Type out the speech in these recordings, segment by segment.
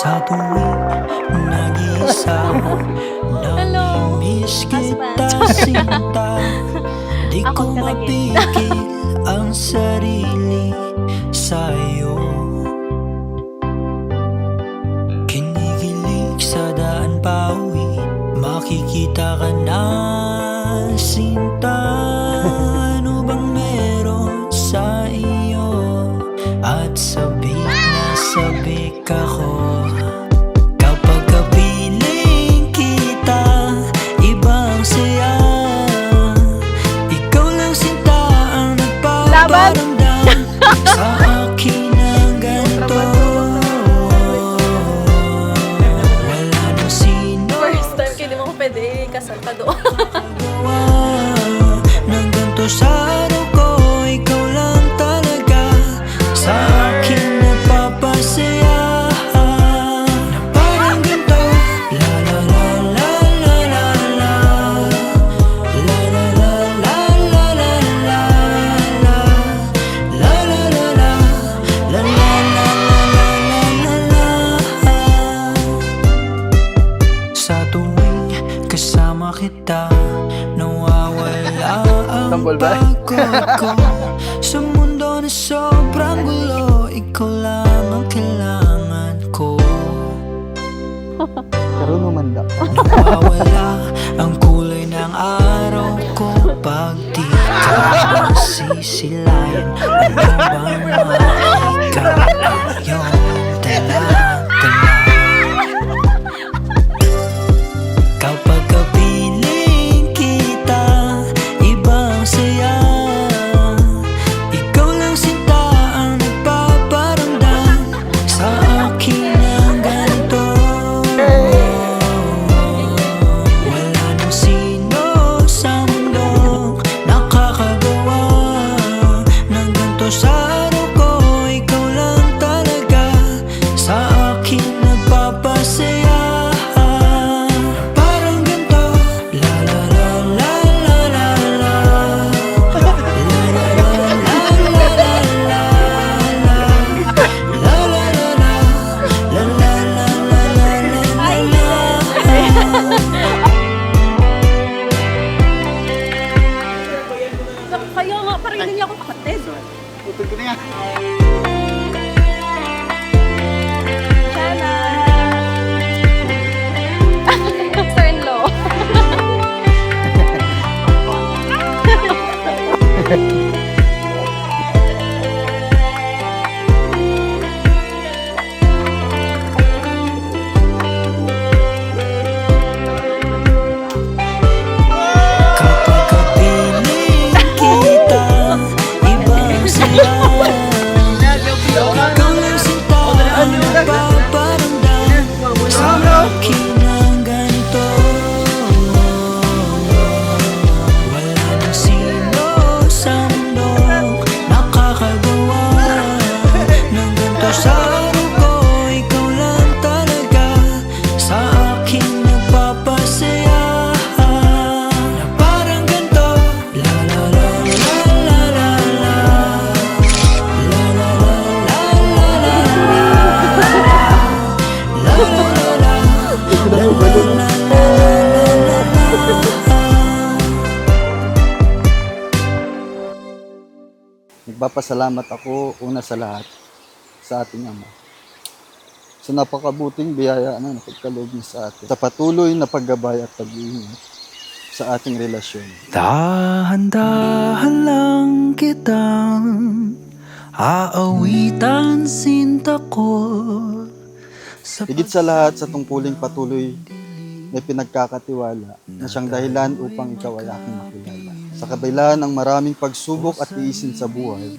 Sa tuwing nag-iisa, namimiss kita sinta. Di ko mapigil ang sarili sa'yo. Kinikilig sa daan pauwi, makikita ka na sinta. Ano bang meron sa iyo? At sabik na sabik ako. Kapag kapiling kita, ibang saya. Ikaw lang sinta ang nagpaparamdam sa akin ng ganito. Wala nang sino First time kayo, di mo ko pwede kasal pa doon. magawa ng ganito sa araw ko. Ikaw lang talaga sa akin nagpapasaya. Na parang ganito, la la la la la la la, la la la la la la la, la la la la, la la la la la la. Sa tuwing kasama kita, nawawala ang Tambol ba? pagod ko. Sa mundo na sobrang gulo, ikaw lang ang kailangan ko. Karoon naman da. Nawawala ang kulay ng araw ko pag di ka nasisilayan. Ano bang mahika ang iyong dala-dala? Kapag kapiling kita, ibang saya. Ikaw lang sinta ang nagpaparamdam sa akin ng ganito. Wala nang sino sa mundong nakakagawa ng ganito sa araw ko. Ikaw lang talaga sa akin nagpapasaya. Parang ganito, la la la la la la la, la la la la la la la, la la la la, la la la la la Kayo nga, parang hindi niya ako kapatid. Putol ko na yan. Shana! Sister-in-law. Kapag kapiling kita, ibang saya. Ikaw lang sinta ang nagpaparamdam sa akin ng ganito. Wala nang sino sa mundong nakakagawa ng ganito sa araw ko. Ikaw lang talaga sa akin nagpapasaya. Na parang ganito, la la la la la la la, la la la la la la, la la la la la. Nagpapasalamat ako una sa lahat sa ating Ama. Sa napakabuting biyaya na napagkaloob niya sa atin. Sa patuloy na paggabay at pag-iingat sa ating relasyon. Dahan-dahan lang kitang aawitan sinta ko. Higit sa lahat sa tungkuling patuloy na pinagkakatiwala na siyang dahilan upang ikaw ay aking makilala. Sa kabila ng maraming pagsubok at tiisin sa buhay,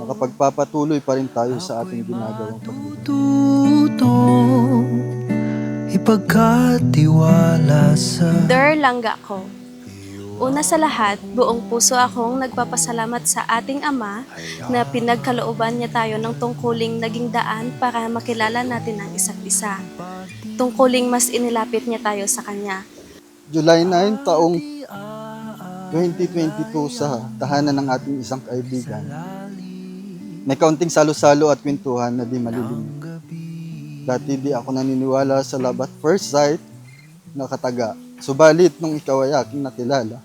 makapagpapatuloy pa rin tayo sa ating ginagawang pagbubuhay. Tuto ipagkatiwala sa Der langga ko. Una sa lahat, buong puso akong nagpapasalamat sa ating Ama na pinagkalooban niya tayo ng tungkuling naging daan para makilala natin ang isa't isa. Tungkuling mas inilapit niya tayo sa Kanya. July 9 taong 2022 sa tahanan ng ating isang kaibigan. May kaunting salo-salo at kwentuhan na di malilimutan. Dati di ako naniniwala sa love at first sight na kataga. Subalit nung ikaw ay aking nakilala,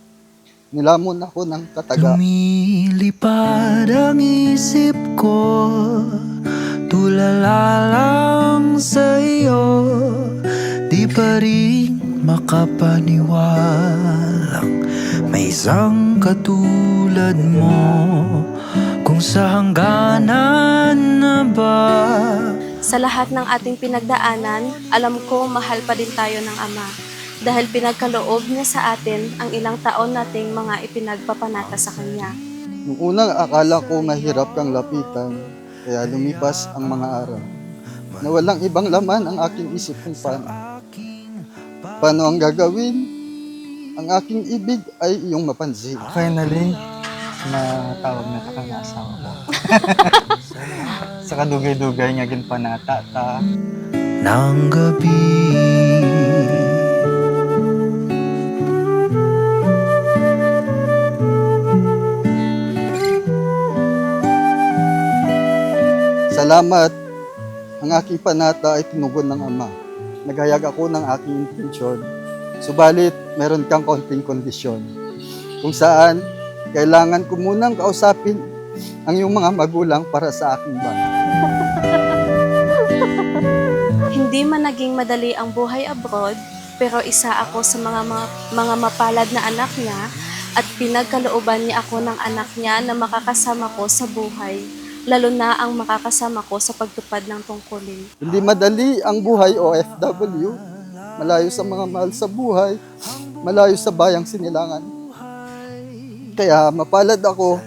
nilamon ako ng kataga. Lumilipad ang isip ko, tulala lang sa iyo. Di pa rin makapaniwalang may isang katulad mo. Kung sa hangganan na ba? Sa lahat ng ating pinagdaanan, alam ko mahal pa din tayo ng Ama. Dahil pinagkaloob niya sa atin ang ilang taon nating mga ipinagpapanata sa Kanya. Nung unang akala ko mahirap kang lapitan, kaya lumipas ang mga araw. Na walang ibang laman ang aking isip kung paano. Paano ang gagawin? Ang aking ibig ay iyong mapansin. Finally, matawag na ta kang asawa ko. Sa kadugay-dugay nga ginpanata ta. Ng gabi. Salamat. Ang aking panata ay tinugon ng Ama. Naghayag ako ng aking intensyon. Subalit, meron kang konting kondisyon. Kung saan, kailangan ko munang kausapin ang iyong mga magulang para sa aking bana. Hindi man naging madali ang buhay abroad, pero isa ako sa mga mapalad na anak niya at pinagkalooban niya ako ng anak niya na makakasama ko sa buhay, lalo na ang makakasama ko sa pagtupad ng tungkulin. Hindi madali ang buhay OFW. Malayo sa mga mahal sa buhay, malayo sa bayang sinilangan. Kaya mapalad ako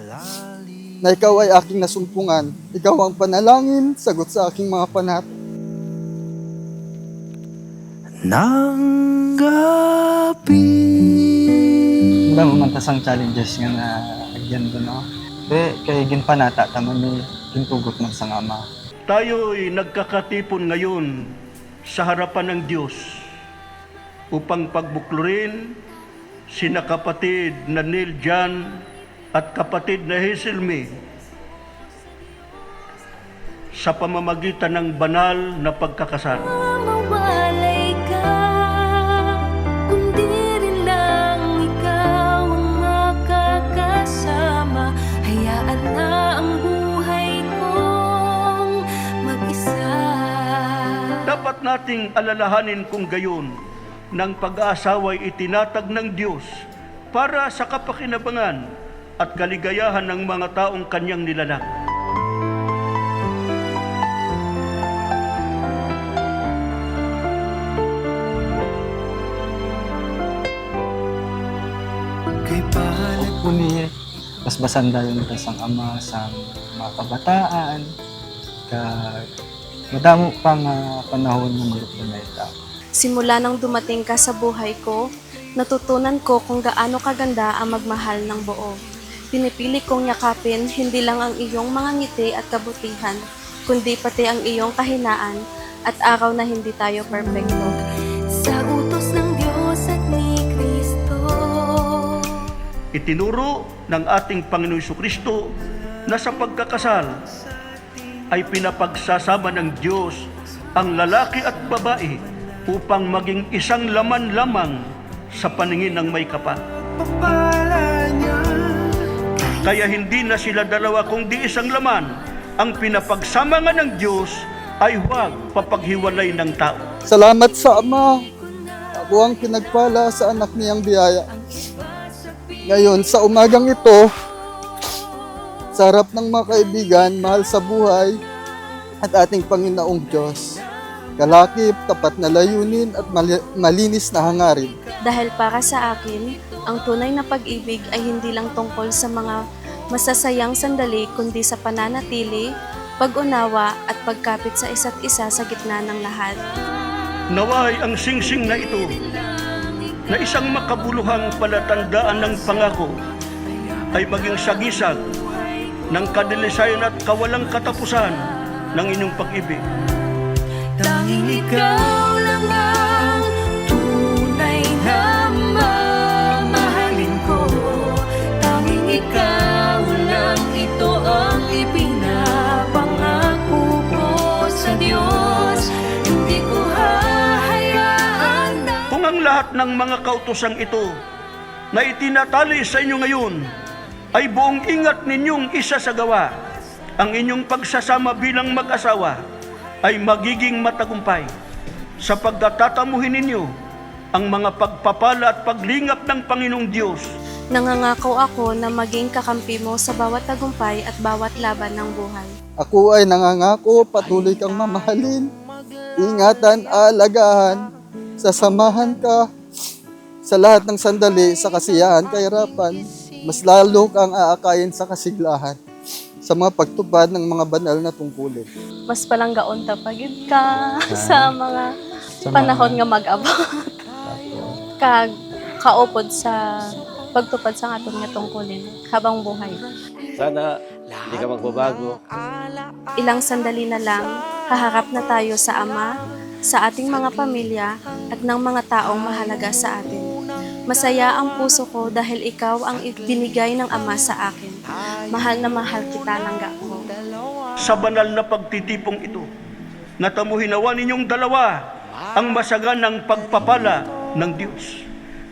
na ikaw ay aking nasumpungan. Ikaw ang panalangin, sagot sa aking mga panat. Ng gabi. Wala mo man tasang challenges nga na agyan doon, no? Kaya ginpanata taman may gintugot man sa Ama. Tayo'y nagkakatipon ngayon sa harapan ng Diyos upang pagbuklurin sina kapatid na Neil Jan at kapatid na Hazel May sa pamamagitan ng banal na pagkakasal. Mawalay ka, kundi rin lang ikaw ang makakasama. Hayaan na ang buhay kong mag-isa. Dapat nating alalahanin kung gayon ng pag-aasawa'y itinatag ng Diyos para sa kapakinabangan at kaligayahan ng mga taong kanyang nilalang. Kay pahalag Uni, basbasan dayon ta sang Ama sa mga kabataan. Madamo pang panahon ng grupo na ito. Simula nang dumating ka sa buhay ko, natutunan ko kung gaano kaganda ang magmahal ng buo. Pinipili kong yakapin hindi lang ang iyong mga ngiti at kabutihan, kundi pati ang iyong kahinaan at araw na hindi tayo perfecto. Sa utos ng Diyos at ni Kristo. Itinuro ng ating Panginoon Jesucristo na sa pagkakasal ay pinapagsasama ng Diyos ang lalaki at babae upang maging isang laman lamang sa paningin ng may kapal. Kaya hindi na sila dalawa kundi isang laman. Ang pinapagsama nga ng Diyos ay huwag papaghiwalay ng tao. Salamat sa Ama. Ako ang pinagpala sa anak niyang biyaya. Ngayon, sa umagang ito, sa harap ng mga kaibigan, mahal sa buhay, at ating Panginoong Diyos, kalakip, tapat na layunin at malinis na hangarin. Dahil para sa akin, ang tunay na pag-ibig ay hindi lang tungkol sa mga masasayang sandali kundi sa pananatili, pag-unawa at pagkapit sa isa't isa sa gitna ng lahat. Naway ang singsing na ito na isang makabuluhang palatandaan ng pangako ay maging sagisag ng kadilisayan at kawalang katapusan ng inyong pag-ibig. Tanging ikaw lang ang tunay na mamahalin ko. Tanging ikaw lang, ito ang ipinapangako ko sa Diyos. lahat ng mga kautosang ito na itinatali sa inyo ngayon ay buong ingat ninyong isasagawa. Ang inyong pagsasama bilang mag-asawa ay magiging matagumpay sapagkat tatamuhin ninyo ang mga pagpapala at paglingap ng Panginoong Diyos. Nangangako ako na maging kakampi mo sa bawat tagumpay at bawat laban ng buhay. Ako ay nangangako, patuloy kang mamahalin, ingatan, aalagaan, sasamahan ka sa lahat ng sandali, sa kasiyahan, kahirapan, mas lalo kang aakayin sa kasiglahan, sa mga pagtupad ng mga banal na tungkulin. Mas palanggaon tapagid ka sa mga panahon nga mag-abot. Kag kaupod sa pagtupad sa aton nga tungkulin habang buhay. Sana hindi ka magbabago. Ilang sandali na lang, haharap na tayo sa Ama, sa ating mga pamilya, at ng mga taong mahalaga sa atin. Masaya ang puso ko dahil ikaw ang ibinigay ng Ama sa akin. Mahal na mahal kita, langga ko. Sa banal na pagtitipong ito, natamuhinawa ninyong dalawa ang masaganang pagpapala ng Diyos.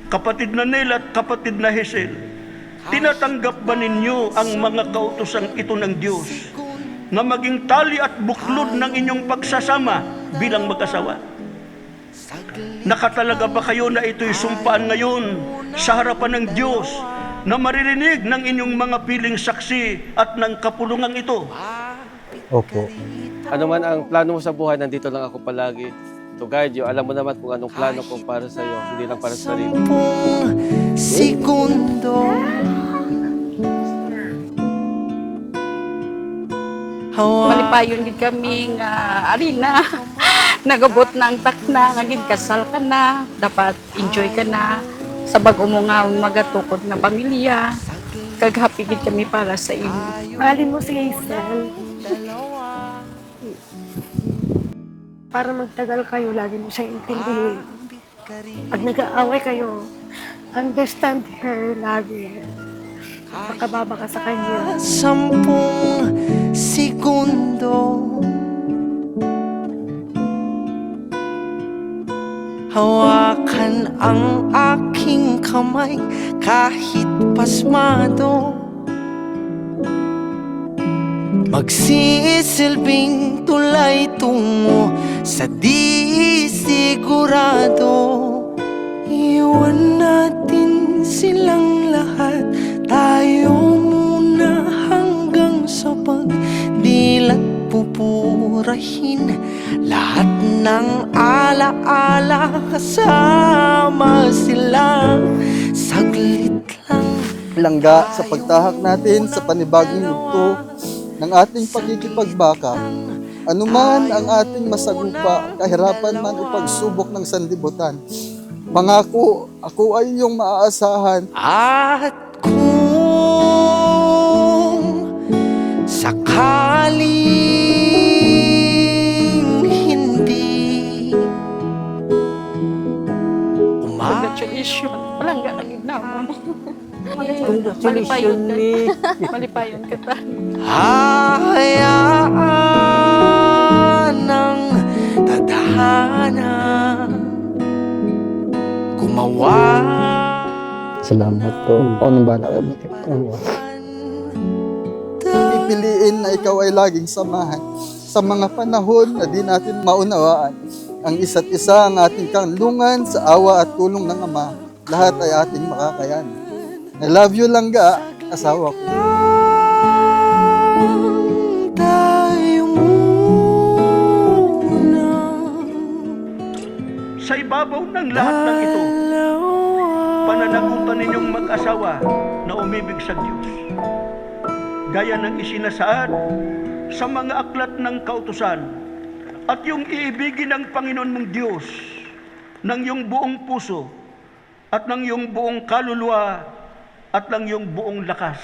Kapatid na Nel at kapatid na Hazel, tinatanggap ba ninyo ang mga kautosang ito ng Diyos na maging tali at buklod ng inyong pagsasama bilang mag-asawa? Nakatalaga ba kayo na ito'y sumpaan ngayon sa harapan ng Diyos na maririnig ng inyong mga piling saksi at ng kapulungang ito? Opo. Ano man ang plano mo sa buhay, nandito lang ako palagi. To guide you. Alam mo naman kung anong plano ko para sa iyo, hindi lang para sa sarili. 10 segundo Malipayon gid kami nga arena. Nagabot na ang takna nga gid kasal ka na, dapat enjoy ka na sa bag-o mo nga magatukod na pamilya. Kag happy gid kami para sa imo. Mahalin mo si Hazel. Para magtagal kayo, lagi mo siyang intindihin. Pag nag-aaway kayo, understand her lagi. Makababa ka sa kanya. 10 segundo Hawakan ang aking kamay kahit pasmado. Magsisilbing tulay tungo sa di sigurado. Iwan natin silang lahat, tayo muna hanggang sa pagdilat pupurahin. Lahat ng alaala kasama sila, saglit lang. Langga sa pagtahak natin sa panibagong yugto ng ating pakikipagbaka, anuman ang ating masagupa, kahirapan man o pagsubok ng sanlibutan, pangako, ako ay iyong maaasahan. At kung sakaling hindi Congratulations. Walang ga gid na mo. Malipayon ka. Malipayon ka ta. hayaan ng tadhana gumawa. Salamat po. Ako nang bala kami. Pipiliin na ikaw ay laging samahan sa mga panahon na di natin maunawaan. Ang isa't isa ang ating kanlungan sa awa at tulong ng Ama. Lahat ay ating makakayanan. I love you, Langga, asawa ko. Tayo muna. Sa ibabaw ng lahat ng ito, pananagutan ninyong mag-asawa na umibig sa Diyos. Gaya ng isinasaad sa mga aklat ng kautusan, at yung iibigin ng Panginoon mong Diyos ng iyong buong puso at ng iyong buong kaluluwa at ng iyong buong lakas.